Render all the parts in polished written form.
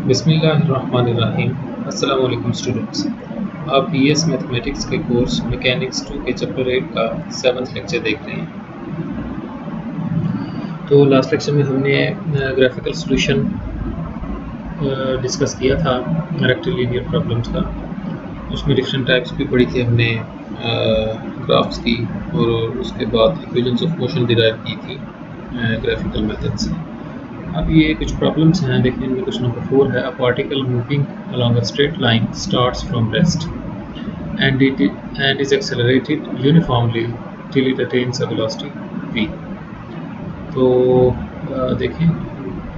बिस्मिल्लाहिर्रहमानिर्रहीम। अस्सलाम वालेकुम स्टूडेंट्स, आप बीएस मैथमेटिक्स के कोर्स मैकेनिक्स 2 के चैप्टर 8 का 7th लेक्चर देख रहे हैं। तो लास्ट लेक्चर में हमने ग्राफिकल सॉल्यूशन डिस्कस किया था रेक्टिलिनियर प्रॉब्लम्स का। उसमें डिफरेंट टाइप्स भी पढ़ी थी हमने, ग्राफ्स की, और उसके बाद इक्वेशंस ऑफ मोशन डिराइव की थी ग्राफिकल मेथड से। अब ये कुछ प्रॉब्लम्स हैं, देखिए इनमें कुछ नंबर 4 है। A particle moving along a straight line starts from rest and is accelerated uniformly till it attains a velocity v। तो देखिए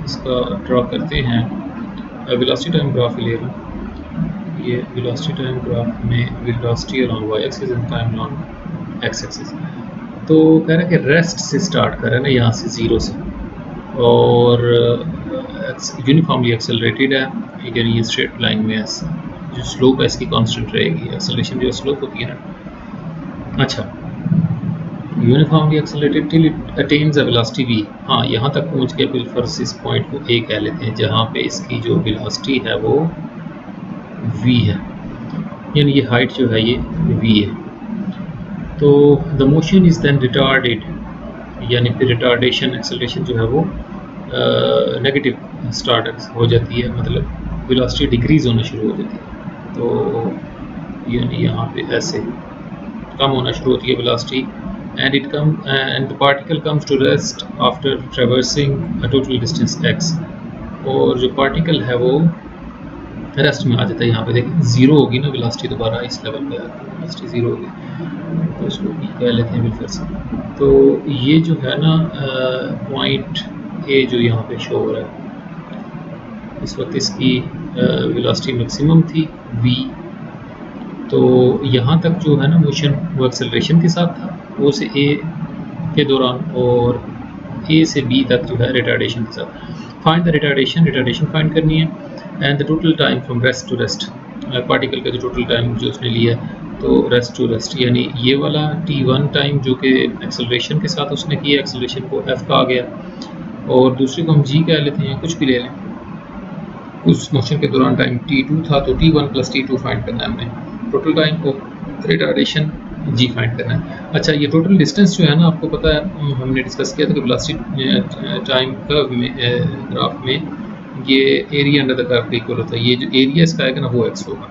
इसका ड्रॉ करते हैं। वेलोसिटी टाइम ग्राफ ले रहा हूँ। ये वेलोसिटी टाइम ग्राफ में velocity along y axis and time along x axis. तो कह रहा है कि रेस्ट से स्टार्ट कर रहा है ना, यहाँ से 0 से, और यूनिफॉर्मली एक्सेलरेटेड है, यानी ये स्ट्रेट लाइन में जो स्लोप है इसकी कांस्टेंट रहेगी। एक्सेलरेशन जो स्लोप होती है ना। अच्छा, uniformly accelerated till it attains a velocity v। हाँ, यहाँ तक पहुँच के फिर फर्स्ट इस पॉइंट को a कह लेते हैं, जहाँ पे इसकी जो वेलोसिटी है वो v है, यानी ये हाइट जो है ये v है। तो the motion is then retarded, यानी फिर रिटार्डेशन एक्सेलरेशन जो है वो नेगेटिव स्टार्ट हो जाती है, मतलब वेलोसिटी डिक्रीज होना शुरू हो जाती है। तो यानी यहाँ पे ऐसे कम होना शुरू होती है velocity, and the particle comes to rest after traversing a total distance x। और जो पार्टिकल है वो रेस्ट में आ जाता है। यहाँ पे देखिए 0 होगी ना वेलोसिटी, दोबारा इस लेवल पे वेलोसिटी 0 होगी, तो इसको भी कह लेते हैं फिर से। तो ये जो है ना पॉइंट ए जो यहाँ पे शो हो रहा है, इस वक्त इसकी वेलोसिटी मैक्सिमम थी v। तो यहाँ तक जो है ना मोशन वो एक्सेलरेशन के साथ था, ओ से ए के दौरान, और ए से बी तक जो है रिटार्डेशन के साथ। फाइंड द रिटार्डेशन फाइंड करनी है, and the total time from rest to rest. Particle का जो टोटल टाइम जो उसने लिया, तो रेस्ट टू रेस्ट यानी ये वाला t1 टाइम जो कि एक्सेलरेशन के साथ उसने किया, एक्सेलरेशन को f कहा गया, और दूसरे को हम g कह लेते हैं, कुछ भी ले लें। उस मोशन के दौरान टाइम t2 था, तो t1 प्लस t2 फाइंड करना है हमने। टोटल टाइम को रिटार्डेशन g फाइंड करना है। अच्छा, ये टोटल डिस्टेंस जो है ना, आपको पता है हमने डिस्कस किया था कि वेलोसिटी टाइम कर्व में ग्राफ में ये एरिया अंडर द कर्व के इक्वल होता है। ये जो एरिया इसका आएगा ना वो x होगा।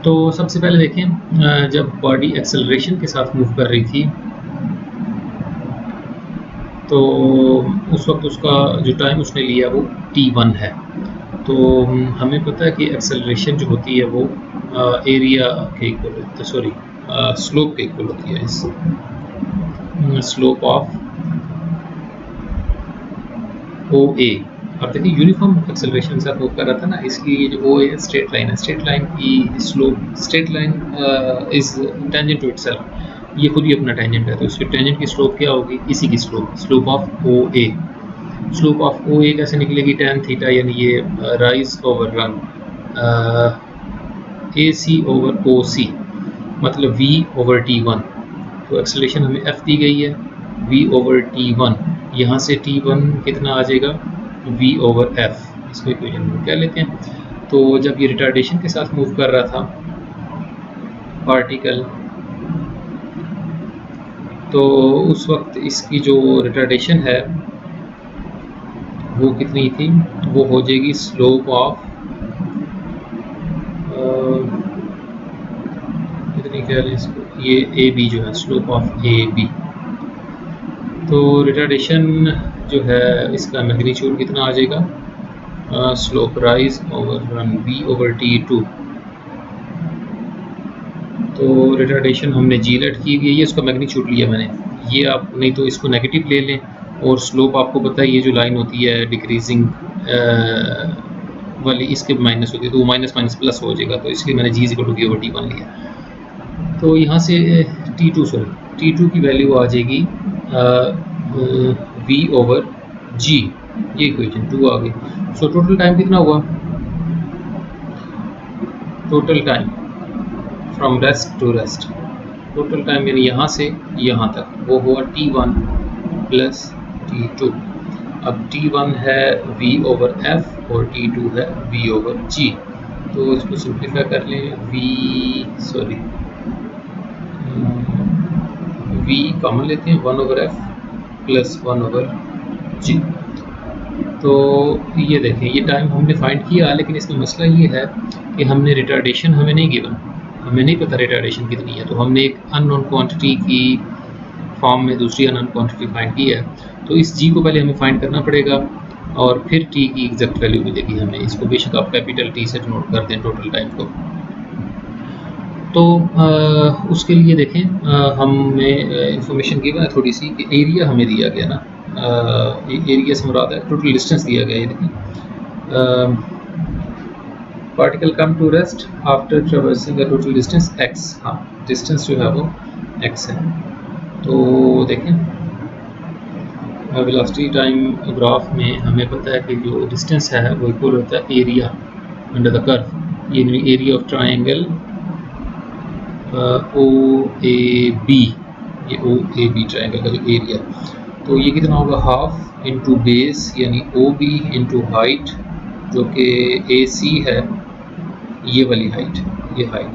तो सबसे पहले देखें, जब बॉडी एक्सेलरेशन के साथ मूव कर रही थी, तो उस वक्त उसका जो टाइम उसने लिया वो t1 है। तो हमें पता है कि एक्सेलरेशन जो होती है वो एरिया के इक्वल होती है, सॉरी स्लोप के इक्वल होती है। इस स्लोप ऑफ ओ ए। अब देखिए यूनिफॉर्म एक्सेलरेशन के साथ मूव कर रहा था ना, इसलिए ये जो ओ ए स्ट्रेट लाइन है, स्ट्रेट लाइन की slope, straight line is tangent to itself, ये खुद ही अपना टेंजेंट है, तो इसकी टेंजेंट की स्लोप क्या होगी, इसी की slope of O A. Slope of O A कैसे निकलेगी, tan थीटा, यानी ये rise over run A C over O C, मतलब v ओवर t1। तो एक्सेलरेशन हमें f दी गई है, v ओवर t1, यहाँ से t1 कितना आ जाएगा, v ओवर f, इसको इक्वेशन में क्या लेते हैं। तो जब ये रिटार्डेशन के साथ मूव कर रहा था पार्टिकल, तो उस वक्त इसकी जो रिटार्डेशन है वो कितनी थी, वो हो जाएगी स्लोप ऑफ कितनी कह लें इसको, ये ए बी जो है, स्लोप ऑफ ए बी। तो रिटार्डेशन जो है इसका मैग्नीट्यूड कितना आ जाएगा, slope rise over run b over t2। तो रिटार्डेशन हमने जी लेट की हुई है, ये इसका मैग्नीट्यूड लिया मैंने, ये आप नहीं तो इसको नेगेटिव ले लें, और स्लोप आपको पता है ये जो लाइन होती है डिक्रीजिंग वाली, इसके माइनस होती है, तो वो माइनस माइनस प्लस हो जाएगा, तो इसलिए मैंने G equal to v over t1 लिया। तो यहाँ से t2 की वैल्यू आ जाएगी v ओवर g, ये इक्वेशन 2 आ गई। सो टोटल टाइम कितना हुआ, total time from rest to rest, total time यानी यहाँ से यहाँ तक वो हुआ t1 प्लस t2। अब T1 है V ओवर F और T2 है V ओवर G। तो इसको सिंप्लीफाई कर लें, V कॉमन लेते हैं, 1 over F plus 1 over G। तो ये देखें, ये टाइम हमने फाइंड किया, लेकिन इसमें मसला ये है कि हमने रिटार्डेशन हमें नहीं गिवन, हमें नहीं पता रिटार्डेशन कितनी है। तो हमने एक अननोन क्वांटिटी की फॉर्म में दूसरी अननोन क्वांटिटी फाइंड की है। तो इस जी को पहले हमें फाइंड करना पड़ेगा और फिर टी की एग्जैक्ट वैल्यू मिलेगी हमें। इसको बेशक आप कैपिटल टी से नोट कर दें टोटल टाइम को। तो उसके लिए देखें, हमें इंफॉर्मेशन गिवन है थोड़ी सी कि एरिया हमें दिया गया ना, एरिया से मुराद है टोटल डिस्टेंस दिया गया है। देखें, particle come to rest after traversing the total distance x। हाँ, डिस्टेंस जो है वो x है। तो देखें, वेलोसिटी टाइम ग्राफ में हमें पता है कि जो डिस्टेंस है वो इक्वल होता है एरिया अंडर द कर्व, यानी एरिया ऑफ ट्राइंगल OAB, ये OAB ट्राइंगल का जो एरिया, तो ये कितना होगा, हाफ इंटू बेस यानी OB इंटू हाइट जो कि AC है, ये वाली हाइट, ये हाइट।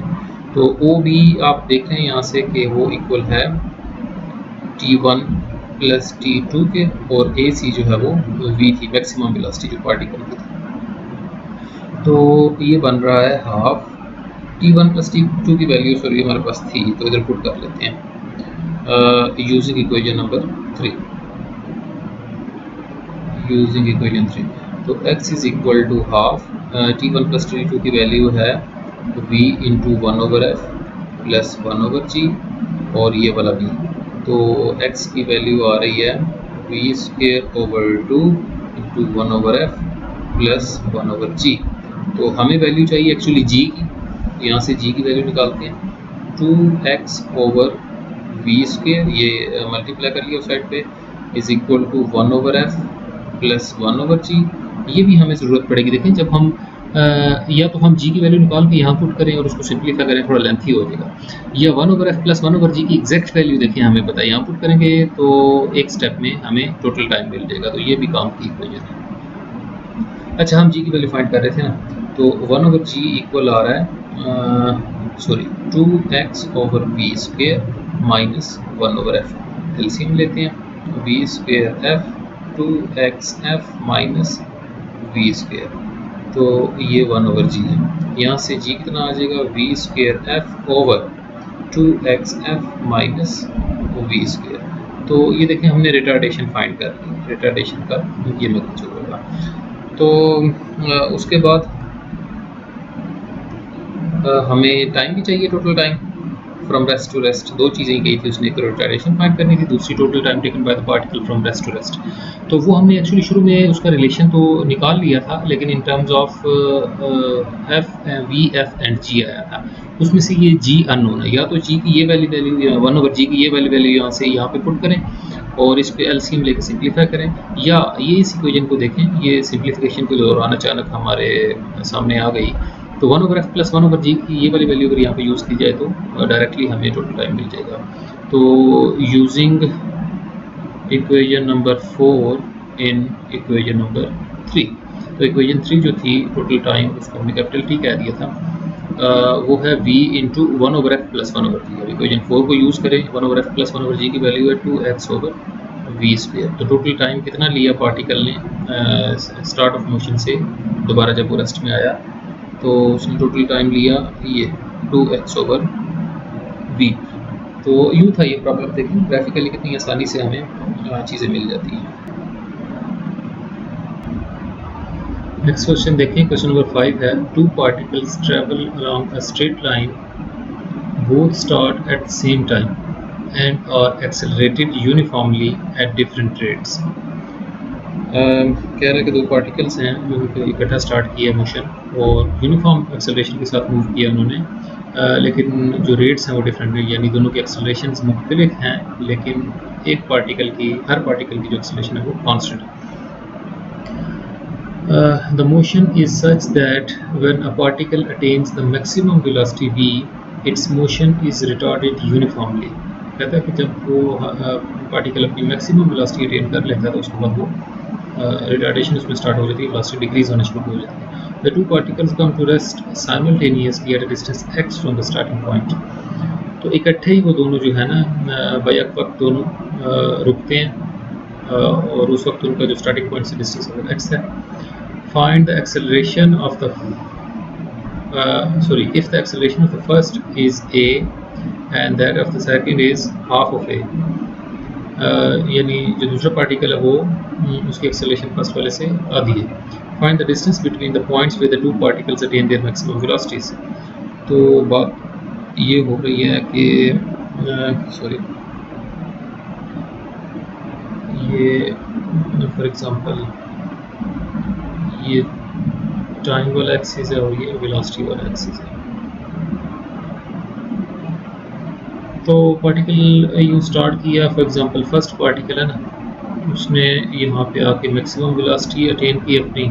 तो OB आप देख रहे हैं यहाँ से कि वो इक्वल है T1 प्लस T2 के, और AC जो है वो V थी, मैक्सिमम वेलोसिटी जो पार्टिकल की थी। तो ये बन रहा है हाफ T1 प्लस T2 की वैल्यू सॉरी हमारे पास थी, तो इधर पुट कर लेते हैं using equation number 3। Using equation 3 तो x is equal to half T1 plus T2 की वैल्यू है V into 1 over F plus 1 over G, और ये वाला V। तो x की वैल्यू आ रही है V square over 2 into 1 over F plus 1 over G। तो हमें वैल्यू चाहिए एक्चुअली G की, यहाँ से G की वैल्यू निकालते हैं, 2x ओवर V स्क्वायर, ये मल्टीप्लाई कर लिया उस साइड पे, is equal to 1 over F plus 1 over G। ये भी हमें ज़रूरत पड़ेगी। देखें, जब हम या तो हम G की वैल्यू निकाल के यहाँ पुट करें और उसको सिंप्लीफाई करें, थोड़ा लेंथी हो जाएगा, या 1 over F plus 1 over G की एग्जैक्ट वैल्यू देखें हमें पता है, यहाँ पुट करेंगे तो एक स्टेप में हमें टोटल टाइम मिल जाएगा। तो ये भी काम की इक्वेशन है। अच्छा, हम G की वैल्यू फाइंड कर रहे थे ना, तो 1 ओवर G इक्वल आ रहा है 2x over V square minus 1 over F। LCM लेते हैं, V square F 2xF minus V square, तो ये 1 ओवर G है। यहाँ से G कितना आ जाएगा, V square F over 2xF minus V square. तो ये देखें, हमने रिटार्डेशन फाइंड कर ली, रिटार्डेशन का ये मैग्नीट्यूड होगा। तो उसके बाद हमें टाइम भी चाहिए, total time from rest to rest. दो चीज़ें कही थी उसने, एक रिटार्डेशन फाइंड करनी थी, दूसरी total time taken by the particle from rest to rest. तो वो हमने एक्चुअली शुरू में उसका रिलेशन तो निकाल लिया था, लेकिन in terms of V F and G आया था। उसमें से ये G अननोन है, या तो G की ये वैल्यू 1 ओवर G की ये वैल्यू यहाँ से यहाँ पे पुट करें और इस पे एलसीएम लेके सिंप्लीफाई करें, या ये इस इक्वेशन को देखें, ये सिंप्लीफिकेशन के दौरान अचानक हमारे सामने आ गई। तो 1 over F plus 1 over G की ये वाली वैल्यू अगर यहाँ पे यूज़ की जाए तो डायरेक्टली हमें टोटल टाइम मिल जाएगा। तो using equation number 4 in equation number 3, तो इक्वेशन 3 जो थी टोटल टाइम, उसको हमने कैपिटल T कह दिया था, वो है V into 1 over F plus 1 over G। अब इक्वेशन 4 को यूज़ करें, 1 over F plus 1 over G की वैल्यू है 2x ओवर V स्क्वायर। तो टोटल टाइम कितना लिया पार्टिकल ने स्टार्ट ऑफ मोशन से दोबारा जब वो रेस्ट में आया, तो उसने टोटल टाइम लिया ये 2x ओवर V। तो यूँ था ये प्रॉब्लम। देखिए ग्राफिकली कितनी आसानी से हमें चीज़ें मिल जाती हैं। नेक्स्ट क्वेश्चन देखें, क्वेश्चन नंबर 5 है, 2 particles travel along a straight line, both start at same time and are accelerated uniformly at different rates. कह रहा है कि 2 पार्टिकल्स हैं, उन्होंने इकट्ठा स्टार्ट किया मोशन और यूनिफॉर्म एक्सेलरेशन के साथ मूव किया उन्होंने, लेकिन जो रेट्स हैं वो डिफरेंट है, यानी दोनों की एक्सेलरेशंस मुख्तलिफ हैं, लेकिन एक पार्टिकल की, हर पार्टिकल की जो एक्सेलरेशन है वो कांस्टेंट है। The motion is such that when a particle attains the maximum velocity v, its motion is retarded uniformly। कहता है कि जब वो पार्टिकल अपनी मैक्सिमम वेलोसिटी अटेन कर लेता है तो उसके बाद वो रिटार्डेशन उसमें स्टार्ट हो जाती है, वेलोसिटी डिक्रीज होना शुरू हो जाती है। The two particles come to rest simultaneously at a distance x from the starting point. तो इकट्ठे ही वो दोनों जो है ना बैक वक्त दोनों रुकते हैं और उस वक्त उनका जो स्टार्टिंग पॉइंट से डिस्टेंस है x है। Find the acceleration of the if the acceleration of the first is a and that of the second is half of a, यानी जो दूसरा पार्टिकल है वो उसकी एक्सेलरेशन फर्स्ट वाले से आधी है। Find the distance between the points with the two particles attain their maximum velocities. तो बात ये हो रही है कि ये फॉर एग्जांपल ये टाइम वाला एक्सिस है और ये वेलोसिटी वाला एक्सिस है। तो पार्टिकल यूँ स्टार्ट किया, फॉर एग्जांपल फर्स्ट पार्टिकल है ना, उसने यहाँ पे आके मैक्सिमम वेलोसिटी अटेन की अपनी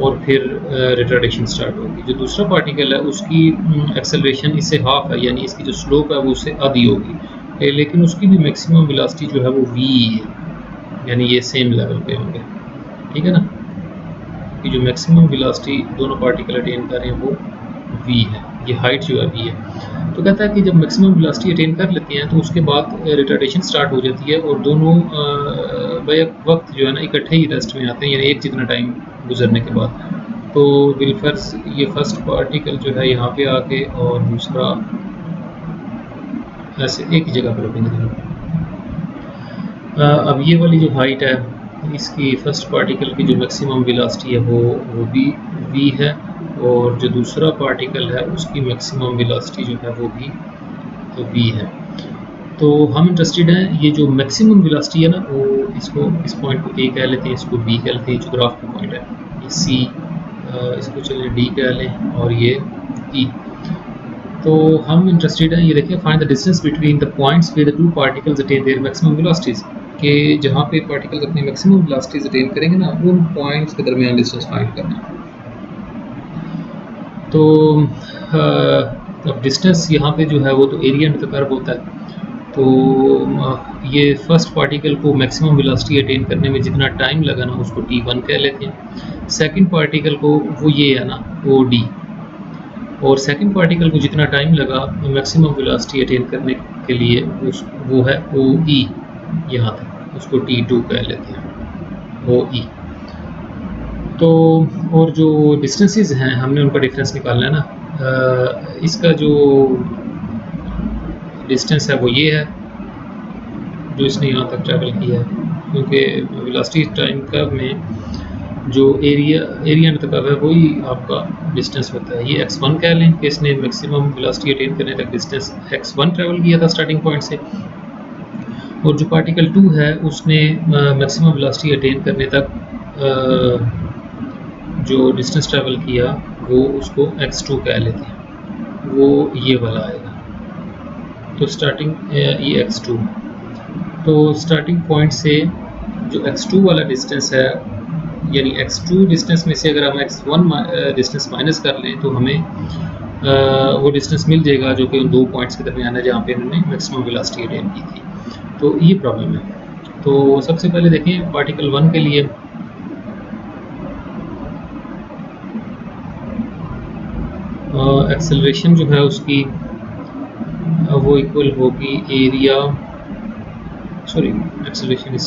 और फिर रिटार्डेशन स्टार्ट होगी। जो दूसरा पार्टिकल है उसकी एक्सेलरेशन इससे हाफ है, यानी इसकी जो स्लोप है वो उससे आधी होगी, लेकिन उसकी भी मैक्सिमम वेलोसिटी जो है वो v है, यानी ये सेम लेवल पे होंगे। ठीक है ना, कि जो मैक्सिमम वेलोसिटी दोनों पार्टिकल अटेन कर रहे हैं वो v है, ये हाइट जो है v है। तो कहता है कि जब मैक्सिमम वेलोसिटी अटेन कर लेते हैं तो उसके बाद रिटार्डेशन स्टार्ट हो जाती है और दोनों वक्त जो है ना इकट्ठे ही रेस्ट में आते हैं, यानी एक जितना टाइम गुजरने के बाद। तो बिलफर्ज ये फर्स्ट पार्टिकल जो है यहाँ पे आके और दूसरा ऐसे एक ही जगह पर रुकेंगे। अब ये वाली जो हाइट है इसकी फर्स्ट पार्टिकल की जो मैक्सिमम वेलोसिटी है वो भी v है और जो दूसरा पार्टिकल है उसकी मैक्सिमम वेलोसिटी जो है वो भी v है। तो हम इंटरेस्टेड हैं ये जो मैक्सिमम वेलोसिटी है ना वो इसको इस पॉइंट को a कह लेते हैं, इसको b कह लेते हैं, जो ग्राफ का पॉइंट है ये c, इसको चलिए d कह लें और ये e। तो हम इंटरेस्टेड हैं ये देखिए, find the distance between the points where the two particles attain their maximum velocities, कि जहाँ पे पार्टिकल्स अपनी मैक्सिमम वेलोसिटीज अटेन करेंगे ना उन पॉइंट्स के दरमियान डिस्टेंस फाइंड करना है। तो अब डिस्टेंस यहाँ पे जो है वो तो एरिया अंडर द कर्व होता है। तो ये फर्स्ट पार्टिकल को मैक्सिमम वेलोसिटी अटेन करने में जितना टाइम लगा ना उसको t1 कह लेते हैं। सेकंड पार्टिकल को वो ये है ना वो d, और सेकंड पार्टिकल को जितना टाइम लगा मैक्सिमम वेलोसिटी अटेन करने के लिए वो है OE यहाँ तक, उसको t2 कह लेते हैं OE। तो और जो डिस्टेंसेस हैं हमने उनका डिफरेंस निकालना है ना, इसका जो डिस्टेंस है वो ये है जो इसने यहाँ तक ट्रैवल किया है, क्योंकि वेलोसिटी टाइम कर्व में जो एरिया अंडर द कर्व है वही आपका डिस्टेंस होता है। ये x1 कह लें कि इसने मैक्सिमम वेलोसिटी अटेन करने तक डिस्टेंस x1 ट्रैवल किया था स्टार्टिंग पॉइंट से, और जो पार्टिकल 2 है उसने मैक्सिमम वेलोसिटी अटेन करने तक जो डिस्टेंस ट्रैवल किया वो उसको x2 कह लेते हैं, वो ये वाला आएगा। तो स्टार्टिंग ये x2, तो स्टार्टिंग पॉइंट से जो x2 वाला डिस्टेंस है, यानी x2 डिस्टेंस में से अगर हम x1 डिस्टेंस माइनस कर लें तो हमें वो डिस्टेंस मिल जाएगा जो कि उन दो पॉइंट्स के दरमियान है जहाँ पे हमने मैक्सिमम वेलोसिटी अटेन की थी। तो ये प्रॉब्लम है। तो सबसे पहले देखें पार्टिकल 1 के लिए एक्सेलरेशन जो है उसकी वो इक्वल होगी area, sorry acceleration is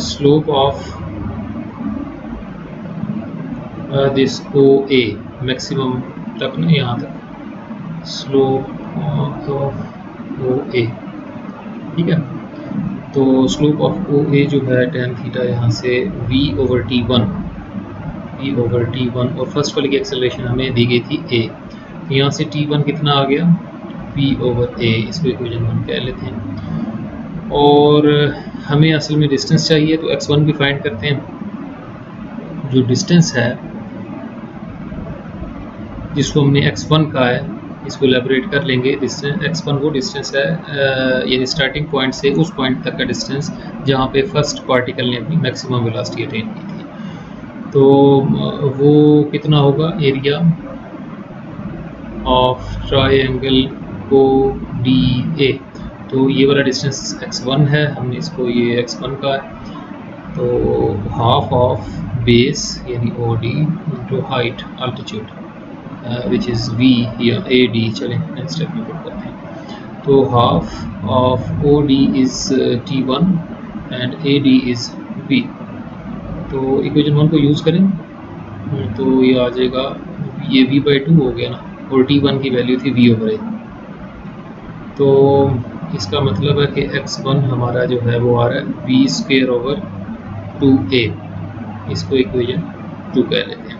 slope of this OA maximum तक ना यहाँ तक, स्लोप ऑफ OA, ठीक है। तो स्लोप ऑफ OA जो है tan थीटा यहाँ से v/t1 और फर्स्ट वाली की एक्सेलरेशन हमें दी गई थी a, तो यहाँ से t1 कितना आ गया v/a, इसको इक्वेशन 1 कह लेते हैं। और हमें असल में डिस्टेंस चाहिए तो x1 भी फाइंड करते हैं। जो डिस्टेंस है जिसको हमने x1 कहा है इसको एलैबोरेट कर लेंगे। डिस्टेंस x1 वो डिस्टेंस है यानी स्टार्टिंग पॉइंट से उस पॉइंट तक का डिस्टेंस जहाँ पे फर्स्ट पार्टिकल ने अपनी मैक्सिमम वेलोसिटी अटेन की थी। तो वो कितना होगा, एरिया ऑफ ट्रायंगल ODA। तो ये वाला डिस्टेंस x1 है, हमने इसको ये x1 का है, तो हाफ ऑफ बेस यानी O D into height altitude which is V या ए डी, चलें नेक्स्ट स्टेप में पुट करते हैं। तो half of O D is T one and A D is V. तो इक्वेशन 1 को यूज़ करें तो ये आ जाएगा, ये v/2 हो गया ना, और t1 की वैल्यू थी v/a। तो इसका मतलब है कि x1 हमारा जो है वो आ रहा है v²/2a। इसको इक्वेशन 2 कह लेते हैं।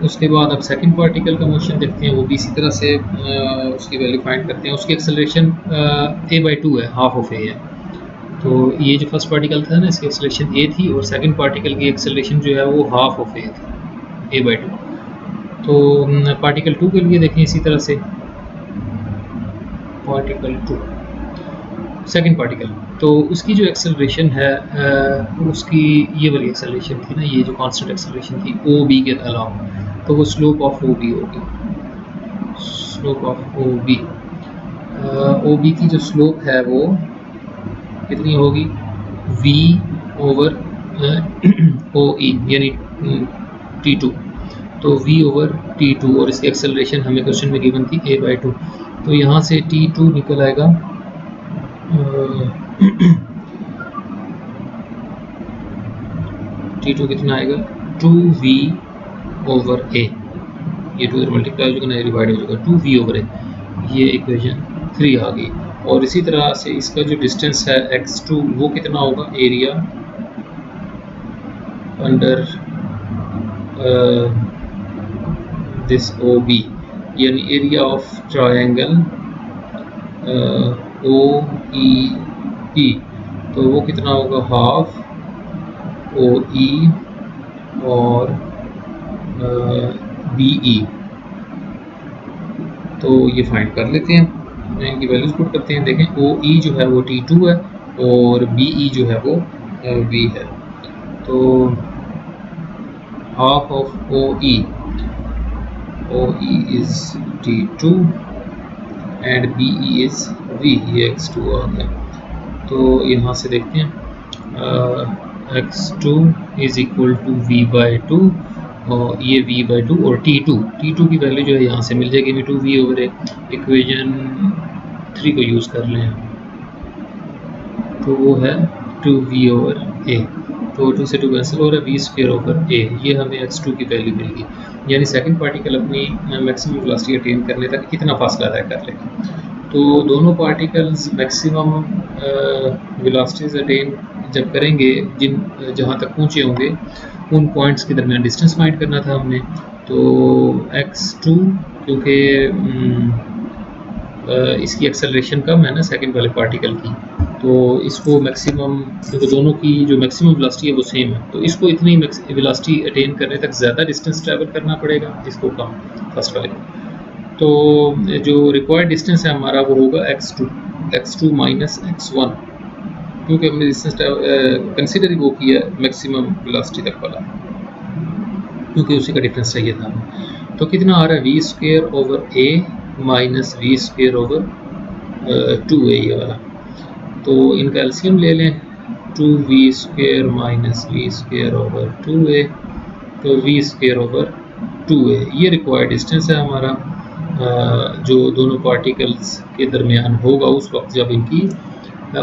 उसके बाद अब सेकंड पार्टिकल का मोशन देखते हैं, वो भी इसी तरह से उसकी वैल्यू फाइंड करते हैं। उसकी एक्सेलरेशन a/2 है, हाफ ऑफ a है। तो ये जो फर्स्ट पार्टिकल था ना, इसकी एक्सेलरेशन a थी और सेकंड पार्टिकल की एक्सेलरेशन जो है वो हाफ ऑफ a थी, a/2। तो पार्टिकल 2 के लिए देखें इसी तरह से, पार्टिकल 2 सेकंड पार्टिकल, तो उसकी जो एक्सेलरेशन है उसकी ये वाली एक्सेलरेशन थी ना, ये जो कांस्टेंट एक्सेलरेशन थी ओ बी के अलावा, तो वो स्लोप ऑफ ओ बी होगी। स्लोप ऑफ ओ बी की जो स्लोप है वो कितनी होगी, v/o e यानी t2। तो v/t2 और इसकी एक्सेलरेशन हमें क्वेश्चन में गिवन थी a/2। तो यहाँ से t2 निकल आएगा t2 कितना आएगा 2v/a। ये 2 मल्टीप्लाई हो जाएगा ना, डिवाइड हो जाएगा 2v/a। ये इक्वेशन 3 आ गई। और इसी तरह से इसका जो डिस्टेंस है x2 वो कितना होगा, एरिया अंडर दिस OB यानी एरिया ऑफ ट्रायंगल OEP। तो वो कितना होगा, हाफ OE और BE। तो ये फाइंड कर लेते हैं, इनकी वैल्यूज पुट करते हैं। देखें OE जो है वो T2 है और BE जो है वो V है। तो half of OE is T2 and BE is V, ये x2 आ गया। तो यहाँ से देखते हैं x2 is equal to v/2 और ये v/2 और t2 की वैल्यू जो है यहाँ से मिल जाएगी, 2v/a। इक्वेशन 3 को यूज़ कर लें तो वो है 2v/a। तो 2 से 2 कैंसिल हो रहा है, v²/a। ये हमें x2 की वैल्यू मिल गई। यानी सेकंड पार्टिकल अपनी मैक्सिमम वेलोसिटी अटेन करने तक कितना फासला तय कर लेगा। तो दोनों पार्टिकल्स मैक्सिमम वेलोसिटीज अटेन जब करेंगे जहाँ तक पहुँचे होंगे, उन पॉइंट्स के दरमियान डिस्टेंस फाइंड करना था हमने। तो x2 क्योंकि इसकी एक्सेलरेशन कम है ना सेकंड वाले पार्टिकल की, तो इसको मैक्सिमम, क्योंकि दोनों की जो मैक्सिमम वेलोसिटी है वो सेम है, तो इसको इतनी वेलोसिटी अटेन करने तक ज़्यादा डिस्टेंस ट्रैवल करना पड़ेगा, इसको कम फर्स्ट वाले को। तो जो रिक्वायर्ड डिस्टेंस है हमारा वो होगा x2 माइनस x1, क्योंकि हमने डिस्टेंस कंसिडर वो किया मैक्सिमम वेलोसिटी तक वाला, क्योंकि उसी का डिफरेंस चाहिए था। तो कितना आ रहा है, v²/a माइनस v²/2a ये वाला। तो इनका एलसीएम ले लें, 2v² माइनस v²/2a, तो v²/2a ये रिक्वायर्ड डिस्टेंस है हमारा जो दोनों पार्टिकल्स के दरमियान होगा उस वक्त जब इनकी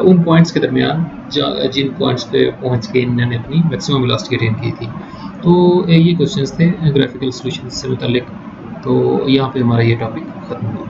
उन पॉइंट्स के दरमियान जिन पॉइंट्स पे पहुंच के इन्होंने अपनी मैक्सिमम वेलोसिटी अटेन की थी। तो ये क्वेश्चंस थे ग्राफिकल सॉल्यूशन से मुतालिक। तो यहाँ पे हमारा ये टॉपिक ख़त्म हुआ।